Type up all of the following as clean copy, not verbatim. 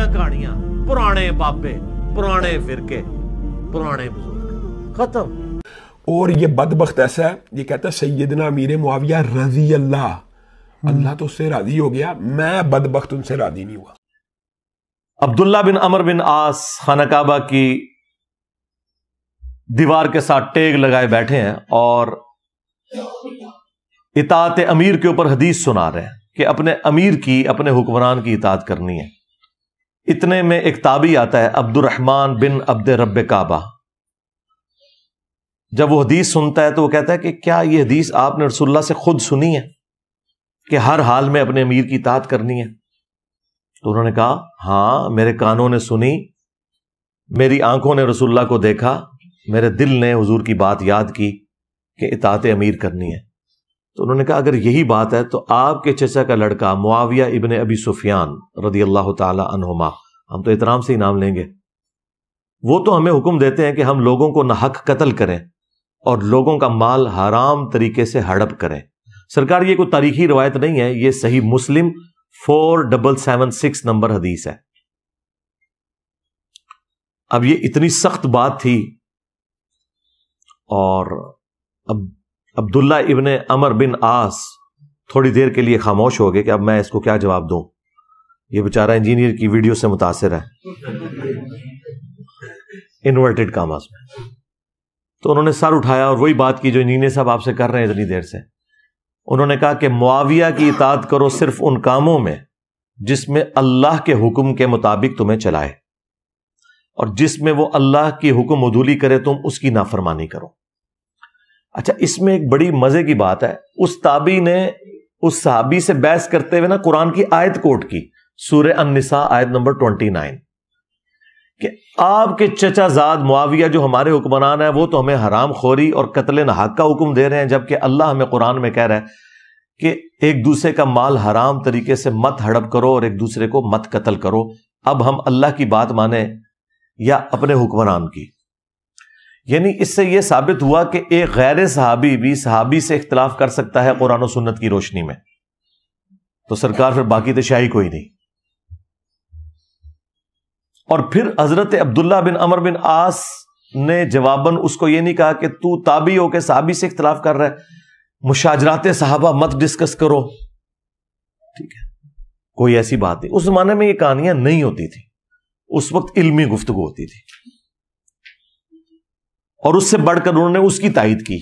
کہانیاں، پرانے بابے، پرانے فرقے، پرانے بزرگ، ختم۔ اور یہ بدبخت ایسا ہے، یہ کہتا ہے سیدنا امیر معاویہ رضی اللہ تو اس سے راضی ہو گیا، میں بدبخت ان سے راضی نہیں ہوا۔ عبداللہ بن عمر بن عاص خانہ کعبہ کی دیوار کے ساتھ ٹیگ لگائے بیٹھے ہیں اور اطاعت امیر کے اوپر حدیث سنا رہے ہیں کہ اپنے امیر کی، اپنے حکمران کی اطاعت کرنی ہے۔ اتنے میں ایک تابعی آتا ہے عبد الرحمن بن عبد رب کعبہ۔ جب وہ حدیث سنتا ہے تو وہ کہتا ہے کہ کیا یہ حدیث آپ نے رسول اللہ سے خود سنی ہے کہ ہر حال میں اپنے امیر کی اطاعت کرنی ہے؟ تو انہوں نے کہا ہاں، میرے کانوں نے سنی، میری آنکھوں نے رسول اللہ کو دیکھا، میرے دل نے حضور کی بات یاد کی کہ اطاعت امیر کرنی ہے۔ تو انہوں نے کہا اگر یہی بات ہے تو آپ کے چچا کا لڑکا معاویہ ابن ابی سفیان رضی اللہ تعالی عنہما، ہم تو احترام سے ہی نام لیں گے، وہ تو ہمیں حکم دیتے ہیں کہ ہم لوگوں کو ناحق قتل کریں اور لوگوں کا مال حرام طریقے سے ہڑپ کریں۔ سرکار یہ کوئی تاریخی روایت نہیں ہے، یہ صحیح مسلم 4776 نمبر حدیث ہے۔ اب یہ اتنی سخت بات تھی اور اب عبداللہ ابن عمر بن عاص تھوڑی دیر کے لیے خاموش ہو گئے کہ اب میں اس کو کیا جواب دوں، یہ بیچارہ انجینئر کی ویڈیو سے متاثر ہے، انورٹڈ کاماز میں۔ تو انہوں نے سر اٹھایا اور وہی بات کی جو انجینئر صاحب آپ سے کر رہے ہیں اتنی دیر سے۔ انہوں نے کہا کہ معاویہ کی اطاعت کرو صرف ان کاموں میں جس میں اللہ کے حکم کے مطابق تمہیں چلائے، اور جس میں وہ اللہ کی حکم عدولی کرے تم اس کی نافرمانی کرو۔ اچھا، اس میں ایک بڑی مزے کی بات ہے، اس تابعی نے اس صحابی سے بحث کرتے ہوئے نا قرآن کی آیت کوٹ کی، سورہ النساء آیت نمبر 29، کہ آپ کے چچا زاد معاویہ جو ہمارے حکمران ہیں وہ تو ہمیں حرام خوری اور قتل ناحق کا حکم دے رہے ہیں، جبکہ اللہ ہمیں قرآن میں کہہ رہا ہے کہ ایک دوسرے کا مال حرام طریقے سے مت ہڑپ کرو اور ایک دوسرے کو مت قتل کرو۔ اب ہم اللہ کی بات مانیں یا اپنے حکمران کی؟ یعنی اس سے یہ ثابت ہوا کہ ایک غیر صحابی بھی صحابی سے اختلاف کر سکتا ہے قرآن و سنت کی روشنی میں، تو سرکار پھر باقی تو شاہی کوئی نہیں۔ اور پھر حضرت عبداللہ بن عمر بن عاص نے جواباً اس کو یہ نہیں کہا کہ تو تابعی ہو کے صحابی سے اختلاف کر رہا ہے، مشاجرات صحابہ مت ڈسکس کرو، ٹھیک ہے، کوئی ایسی بات نہیں۔ اس زمانے میں یہ کہانیاں نہیں ہوتی تھی، اس وقت علمی گفتگو ہوتی تھی، اور اس سے بڑھ کر انہوں نے اس کی تائید کی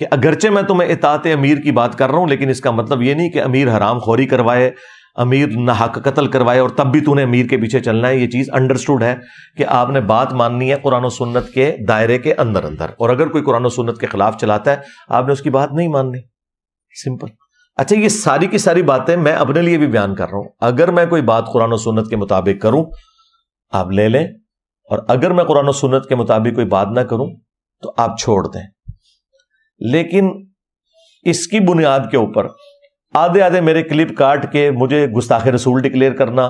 کہ اگرچہ میں تمہیں اطاعت امیر کی بات کر رہا ہوں، لیکن اس کا مطلب یہ نہیں کہ امیر حرام خوری کروائے، امیر ناحق قتل کروائے اور تب بھی تو نے امیر کے پیچھے چلنا ہے۔ یہ چیز انڈرسٹوڈ ہے کہ آپ نے بات ماننی ہے قرآن و سنت کے دائرے کے اندر، اور اگر کوئی قرآن و سنت کے خلاف چلاتا ہے آپ نے اس کی بات نہیں ماننی، سمپل۔ اچھا، یہ ساری کی ساری باتیں میں اپنے لیے بھی بیان کر رہا ہوں، اگر میں کوئی بات قرآن و سنت کے مطابق کروں آپ لے لیں، اور اگر میں قرآن و سنت کے مطابق کوئی بات نہ کروں تو آپ چھوڑ دیں۔ لیکن اس کی بنیاد کے اوپر آدھے آدھے میرے کلپ کاٹ کے مجھے گستاخ رسول ڈکلیئر کرنا،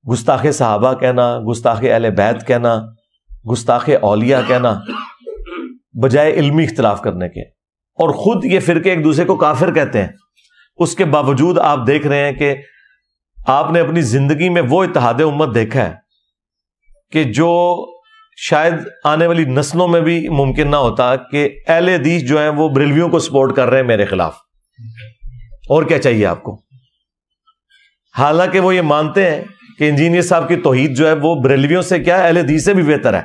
گستاخ صحابہ کہنا، گستاخ اہل بیت کہنا، گستاخ اولیاء کہنا، بجائے علمی اختلاف کرنے کے، اور خود یہ فرقے ایک دوسرے کو کافر کہتے ہیں، اس کے باوجود آپ دیکھ رہے ہیں کہ آپ نے اپنی زندگی میں وہ اتحاد امت دیکھا ہے کہ جو شاید آنے والی نسلوں میں بھی ممکن نہ ہوتا، کہ اہل حدیث جو ہیں وہ بریلویوں کو سپورٹ کر رہے ہیں میرے خلاف، اور کیا چاہیے آپ کو؟ حالانکہ وہ یہ مانتے ہیں کہ انجینئر صاحب کی توحید جو ہے وہ بریلویوں سے کیا ہے، اہل حدیث سے بھی بہتر ہے،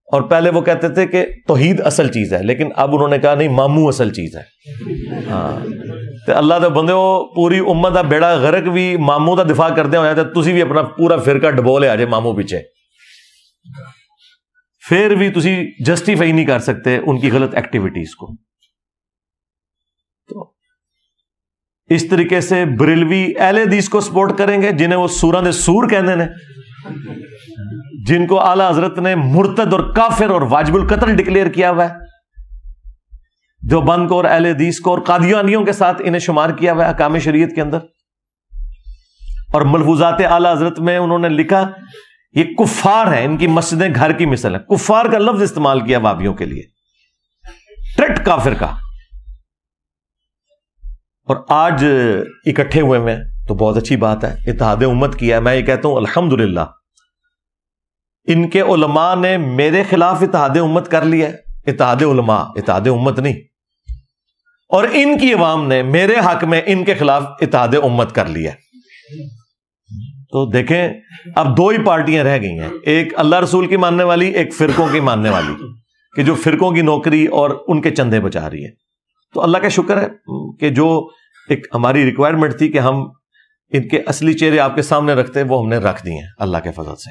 اور پہلے وہ کہتے تھے کہ توحید اصل چیز ہے، لیکن اب انہوں نے کہا نہیں، ماموں اصل چیز ہے۔ ہاں، تو اللہ دے بندے ہو، پوری امت دا بیڑا غرق بھی ماموں دا دفاع کردے ہو جاتا، تسی بھی اپنا پورا فرقہ ڈبو لے آ جائے ماموں پیچھے، پھر بھی تسی جسٹیفائی نہیں کر سکتے ان کی غلط ایکٹیویٹیز کو۔ تو اس طریقے سے بریلوی اہل حدیث کو سپورٹ کریں گے جنہیں وہ سوراں دے سور کہندے نے، جن کو اعلیٰ حضرت نے مرتد اور کافر اور واجب القتل ڈکلیئر کیا ہوا ہے، دیوبند کو اور اہل حدیث کو اور قادیانیوں کے ساتھ انہیں شمار کیا ہوا ہے احکام شریعت کے اندر، اور ملفوظات اعلیٰ حضرت میں انہوں نے لکھا یہ کفار ہیں، ان کی مسجدیں گھر کی مثل ہیں۔ کفار کا لفظ استعمال کیا وابیوں کے لیے، ٹرٹ کافر کا۔ اور آج اکٹھے ہوئے میں تو بہت اچھی بات ہے، اتحاد امت کیا ہے. میں یہ کہتا ہوں الحمدللہ ان کے علماء نے میرے خلاف اتحاد امت کر لیا ہے، اتحاد علماء، اتحاد امت نہیں. اور ان کی عوام نے میرے حق میں ان کے خلاف اتحاد امت کر لیا ہے. تو دیکھیں اب دو ہی پارٹیاں رہ گئی ہیں، ایک اللہ رسول کی ماننے والی، ایک فرقوں کی ماننے والی، کہ جو فرقوں کی نوکری اور ان کے چندے بچا رہی ہے. تو اللہ کا شکر ہے کہ جو ایک ہماری ریکوائرمنٹ تھی کہ ہم ان کے اصلی چہرے آپ کے سامنے رکھتے ہیں، وہ ہم نے رکھ دیے ہیں اللہ کے فضل سے.